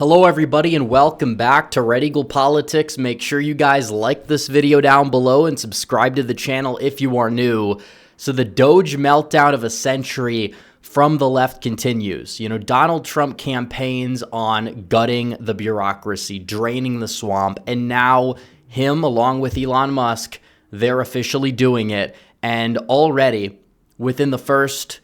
Hello everybody and welcome back to Red Eagle Politics. Make sure you guys like this video down below and subscribe to the channel if you are new. So the DOGE meltdown of a century from the left continues. Donald Trump campaigns on gutting the bureaucracy, draining the swamp, and now him along with Elon Musk, they're officially doing it. And already within the first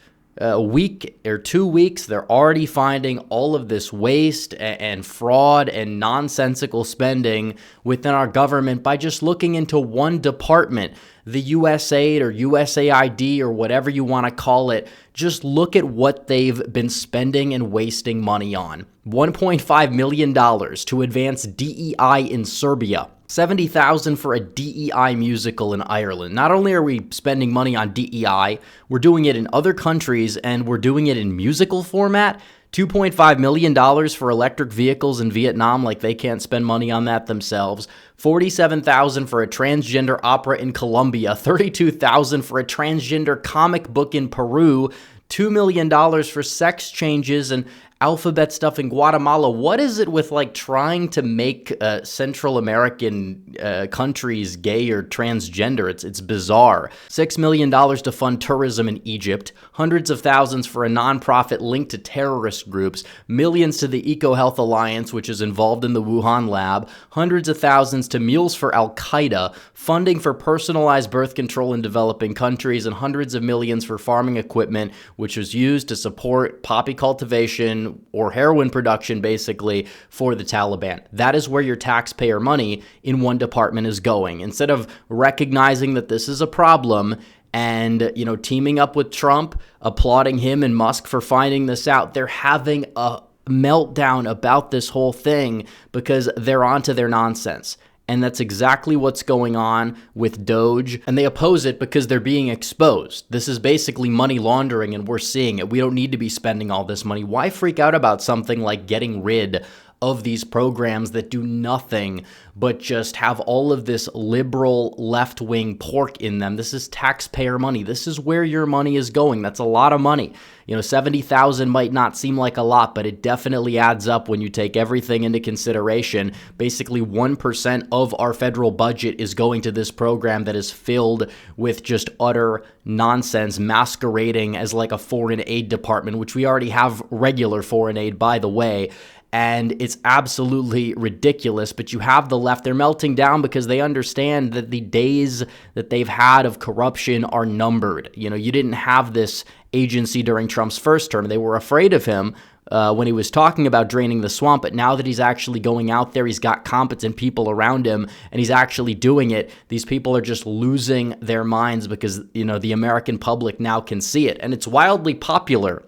week or 2 weeks, they're already finding all of this waste and fraud and nonsensical spending within our government by just looking into one department, the USAID or USAID or whatever you want to call it. Just look at what they've been spending and wasting money on. $1.5 million to advance DEI in Serbia. $70,000 for a DEI musical in Ireland. Not only are we spending money on DEI, we're doing it in other countries and we're doing it in musical format. $2.5 million for electric vehicles in Vietnam, like they can't spend money on that themselves. $47,000 for a transgender opera in Colombia. $32,000 for a transgender comic book in Peru. $2 million for sex changes and alphabet stuff in Guatemala. What is it with trying to make Central American countries gay or transgender? It's bizarre. $6 million to fund tourism in Egypt. Hundreds of thousands for a nonprofit linked to terrorist groups. Millions to the EcoHealth Alliance, which is involved in the Wuhan lab. Hundreds of thousands to Meals for Al-Qaeda. Funding for personalized birth control in developing countries. And hundreds of millions for farming equipment, which was used to support poppy cultivation or heroin production, basically, for the Taliban. That is where your taxpayer money in one department is going. Instead of recognizing that this is a problem and, teaming up with Trump, applauding him and Musk for finding this out, they're having a meltdown about this whole thing because they're onto their nonsense. And that's exactly what's going on with DOGE. And they oppose it because they're being exposed. This is basically money laundering, and we're seeing it. We don't need to be spending all this money. Why freak out about something like getting rid of these programs that do nothing but just have all of this liberal left-wing pork in them? This is taxpayer money. This is where your money is going. That's a lot of money. $70,000 might not seem like a lot, but it definitely adds up when you take everything into consideration. Basically, 1% of our federal budget is going to this program that is filled with just utter nonsense, masquerading as like a foreign aid department, which we already have regular foreign aid, by the way. And it's absolutely ridiculous, but you have the left. They're melting down because they understand that the days that they've had of corruption are numbered. You didn't have this agency during Trump's first term. They were afraid of him when he was talking about draining the swamp, but now that he's actually going out there, he's got competent people around him, and he's actually doing it. These people are just losing their minds because, the American public now can see it, and it's wildly popular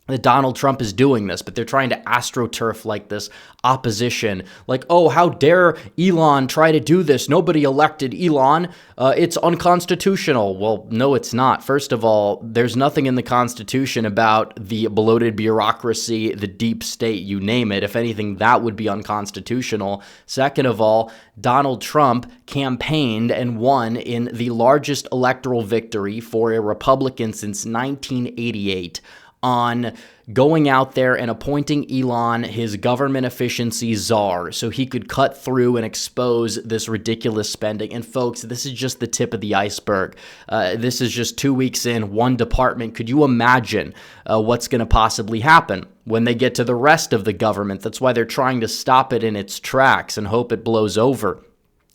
that Donald Trump is doing this, but they're trying to astroturf this opposition. Oh, how dare Elon try to do this? Nobody elected Elon. It's unconstitutional. Well, no, it's not. First of all, there's nothing in the Constitution about the bloated bureaucracy, the deep state, you name it. If anything, that would be unconstitutional. Second of all, Donald Trump campaigned and won in the largest electoral victory for a Republican since 1988. On going out there and appointing Elon his government efficiency czar so he could cut through and expose this ridiculous spending. And folks, this is just the tip of the iceberg. This is just 2 weeks in, one department. Could you imagine what's going to possibly happen when they get to the rest of the government? That's why they're trying to stop it in its tracks and hope it blows over.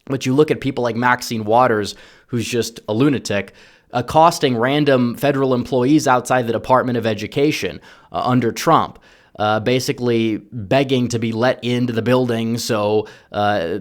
But you look at people like Maxine Waters, who's just a lunatic, accosting random federal employees outside the Department of Education under Trump, basically begging to be let into the building so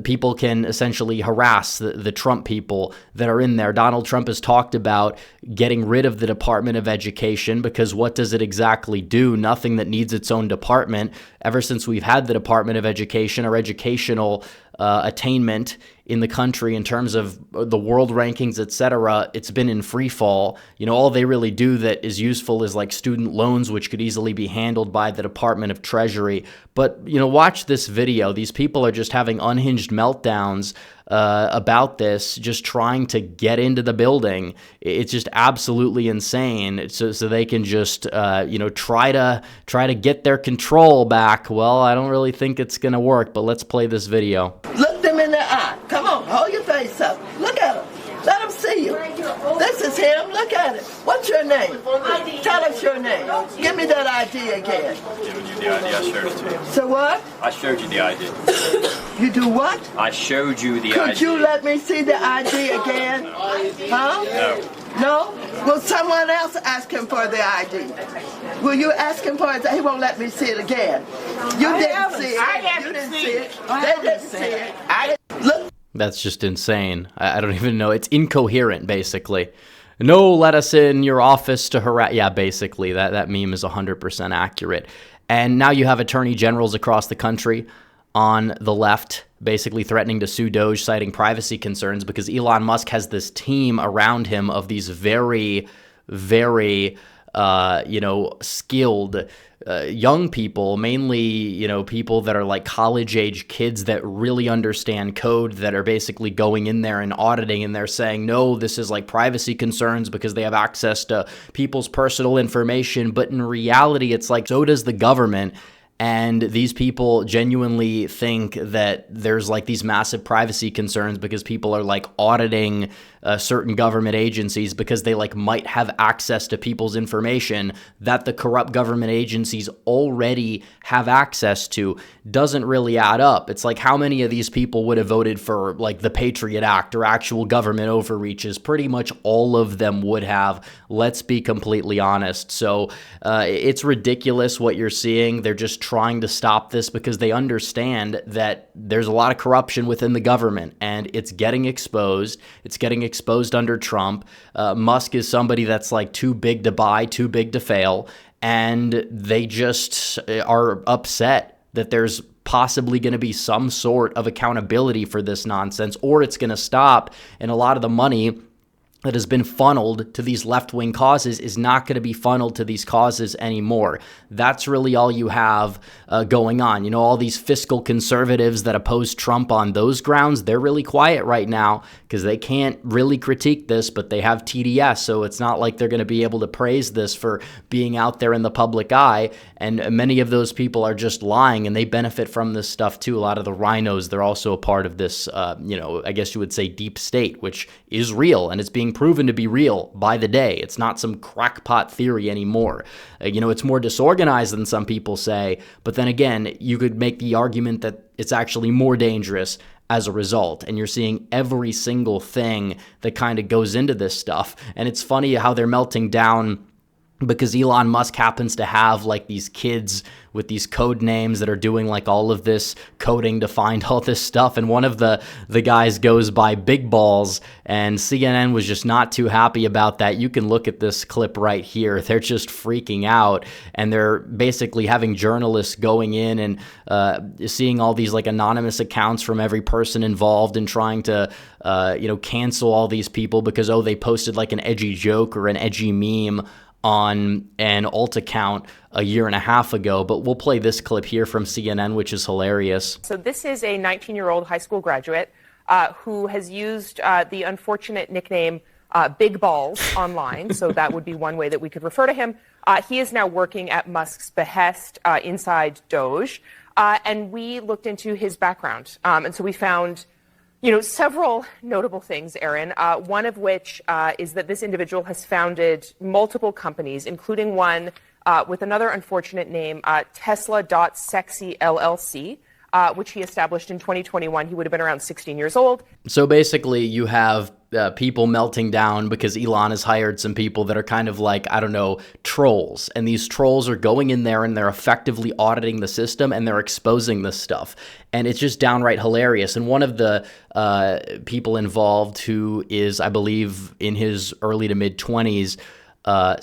people can essentially harass the Trump people that are in there. Donald Trump has talked about getting rid of the Department of Education because what does it exactly do? Nothing that needs its own department. Ever since we've had the Department of Education, our educational attainment in the country in terms of the world rankings, etc., it's been in free fall. All they really do that is useful is student loans, which could easily be handled by the Department of Treasury. But, watch this video. These people are just having unhinged meltdowns about this, just trying to get into the building. It's just absolutely insane. So they can just try to get their control back. Well, I don't really think it's gonna work, but let's play this video. Look them in the eye. Come on, hold your face up. Look at him. Let him see you. This is him. Look at it. What's your name? Tell us your name. Give me that ID again. Giving you the ID, I showed it to you. So what? I showed you the ID. You do what? I showed you the ID. Could you let me see the ID again? Huh? No. No? Will someone else ask him for the ID? Will you ask him for it? He won't let me see it again. You didn't see it. You didn't see it. They didn't see it. Look. That's just insane. I don't even know. It's incoherent, basically. No, let us in your office to harass. Yeah, basically, that meme is 100% accurate. And now you have attorney generals across the country on the left basically threatening to sue DOGE, citing privacy concerns, because Elon Musk has this team around him of these very, very, skilled young people, mainly, people that are like college-age kids that really understand code, that are basically going in there and auditing, and they're saying, no, this is like privacy concerns because they have access to people's personal information. But in reality, it's like, so does the government. And these people genuinely think that there's like these massive privacy concerns because people are like auditing certain government agencies because they like might have access to people's information that the corrupt government agencies already have access to. Doesn't really add up. It's like, how many of these people would have voted for like the Patriot Act or actual government overreaches? Pretty much all of them would have. Let's be completely honest. So it's ridiculous what you're seeing. They're just trying to stop this because they understand that there's a lot of corruption within the government and it's getting exposed. It's getting exposed under Trump. Musk is somebody that's like too big to buy, too big to fail. And they just are upset that there's possibly going to be some sort of accountability for this nonsense, or it's going to stop. And a lot of the money that has been funneled to these left-wing causes is not going to be funneled to these causes anymore. That's really all you have going on. All these fiscal conservatives that oppose Trump on those grounds, they're really quiet right now because they can't really critique this, but they have TDS, so it's not like they're going to be able to praise this for being out there in the public eye. And many of those people are just lying, and they benefit from this stuff too. A lot of the rhinos, they're also a part of this, I guess you would say deep state, which is real, and it's being proven to be real by the day. It's not some crackpot theory anymore. It's more disorganized than some people say, but then again, you could make the argument that it's actually more dangerous as a result. And you're seeing every single thing that kind of goes into this stuff. And it's funny how they're melting down because Elon Musk happens to have like these kids with these code names that are doing like all of this coding to find all this stuff. And one of the guys goes by Big Balls, and CNN was just not too happy about that. You can look at this clip right here. They're just freaking out, and they're basically having journalists going in and seeing all these like anonymous accounts from every person involved and trying to cancel all these people because, they posted like an edgy joke or an edgy meme on an alt account a year and a half ago. But we'll play this clip here from CNN, which is hilarious. So this is a 19-year-old high school graduate who has used the unfortunate nickname Big Balls online. So that would be one way that we could refer to him. He is now working at Musk's behest inside DOGE. And we looked into his background. And so we found several notable things, Aaron, one of which is that this individual has founded multiple companies, including one with another unfortunate name, Tesla.Sexy LLC, which he established in 2021. He would have been around 16 years old. So basically you have people melting down because Elon has hired some people that are kind of like, trolls. And these trolls are going in there and they're effectively auditing the system and they're exposing this stuff. And it's just downright hilarious. And one of the people involved, who is, I believe, in his early to mid 20s,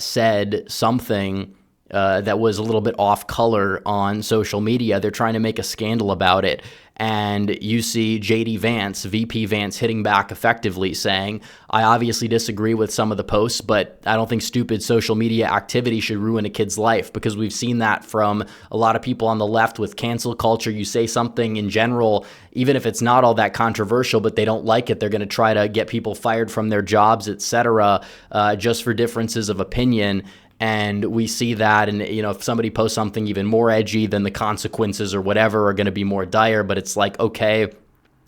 said something that was a little bit off color on social media. They're trying to make a scandal about it. And you see JD Vance, VP Vance, hitting back effectively saying, I obviously disagree with some of the posts, but I don't think stupid social media activity should ruin a kid's life, because we've seen that from a lot of people on the left with cancel culture. You say something in general, even if it's not all that controversial, but they don't like it, they're going to try to get people fired from their jobs, etc., just for differences of opinion. And we see that, and if somebody posts something even more edgy, then the consequences or whatever are going to be more dire. But it's like, okay,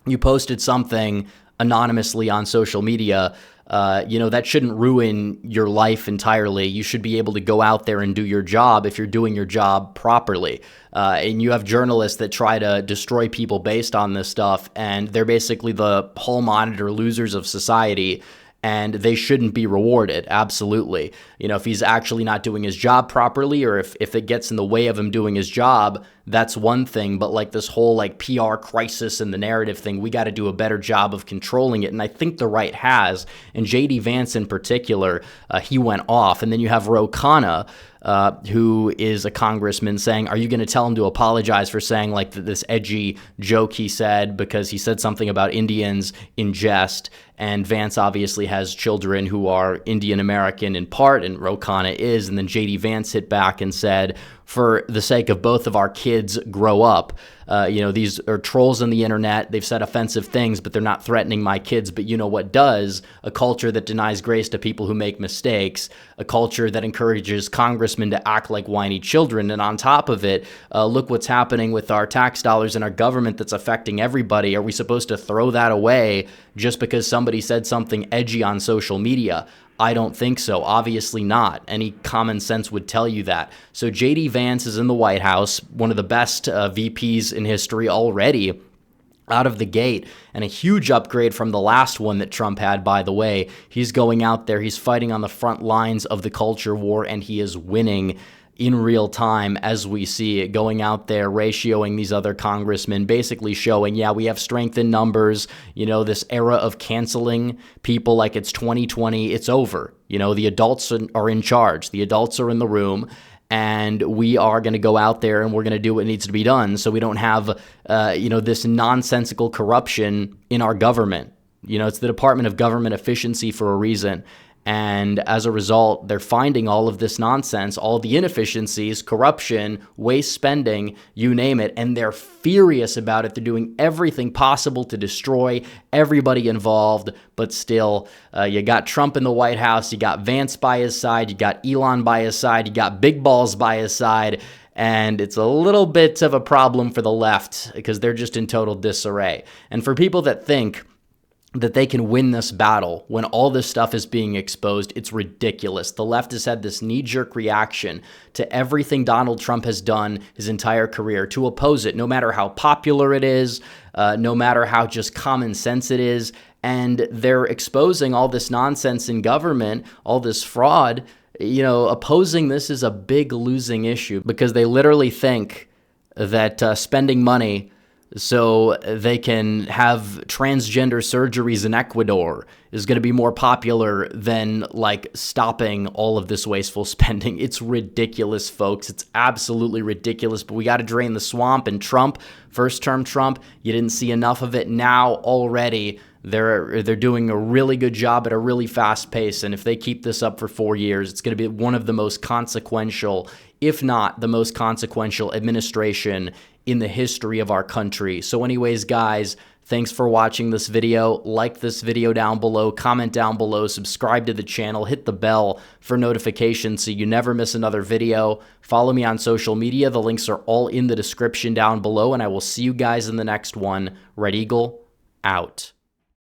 you posted something anonymously on social media, that shouldn't ruin your life entirely. You should be able to go out there and do your job if you're doing your job properly. And you have journalists that try to destroy people based on this stuff, and they're basically the hall monitor losers of society. And they shouldn't be rewarded. Absolutely. If he's actually not doing his job properly, or if it gets in the way of him doing his job, that's one thing. But like this whole PR crisis and the narrative thing, we got to do a better job of controlling it. And I think the right has. And JD Vance in particular, he went off. And then you have Ro Khanna, who is a congressman, saying, are you going to tell him to apologize for saying this edgy joke he said because he said something about Indians in jest? And Vance obviously has children who are Indian American in part, and Ro Khanna is. And then JD Vance hit back and said, for the sake of both of our kids grow up, these are trolls on the internet. They've said offensive things, but they're not threatening my kids. But you know what does? A culture that denies grace to people who make mistakes, a culture that encourages congressmen to act like whiny children. And on top of it, look what's happening with our tax dollars and our government that's affecting everybody. Are we supposed to throw that away just because somebody said something edgy on social media? I don't think so. Obviously not. Any common sense would tell you that. So JD Vance is in the White House, one of the best VPs in history already out of the gate, and a huge upgrade from the last one that Trump had, by the way. He's going out there, he's fighting on the front lines of the culture war, and he is winning in real time as we see it, going out there, ratioing these other congressmen, basically showing, yeah, we have strength in numbers. This era of canceling people like it's 2020, it's over. The adults are in charge. The adults are in the room, and we are going to go out there and we're going to do what needs to be done, so we don't have, this nonsensical corruption in our government. It's the Department of Government Efficiency for a reason. And as a result, they're finding all of this nonsense, all the inefficiencies, corruption, waste spending, you name it, and they're furious about it. They're doing everything possible to destroy everybody involved, but still, you got Trump in the White House, you got Vance by his side, you got Elon by his side, you got Big Balls by his side, and it's a little bit of a problem for the left because they're just in total disarray. And for people that think that they can win this battle when all this stuff is being exposed, it's ridiculous. The left has had this knee-jerk reaction to everything Donald Trump has done his entire career to oppose it, no matter how popular it is, no matter how just common sense it is. And they're exposing all this nonsense in government, all this fraud. Opposing this is a big losing issue because they literally think that spending money so they can have transgender surgeries in Ecuador is going to be more popular than stopping all of this wasteful spending. It's ridiculous, folks. It's absolutely ridiculous, but we got to drain the swamp. And Trump, first term Trump, you didn't see enough of it. Now already they're doing a really good job at a really fast pace. And if they keep this up for 4 years, it's going to be one of the most consequential, if not the most consequential administration in the history of our country. So anyways, guys, thanks for watching this video. Like this video down below, comment down below, subscribe to the channel, hit the bell for notifications so you never miss another video. Follow me on social media. The links are all in the description down below, and I will see you guys in the next one. Red Eagle, out.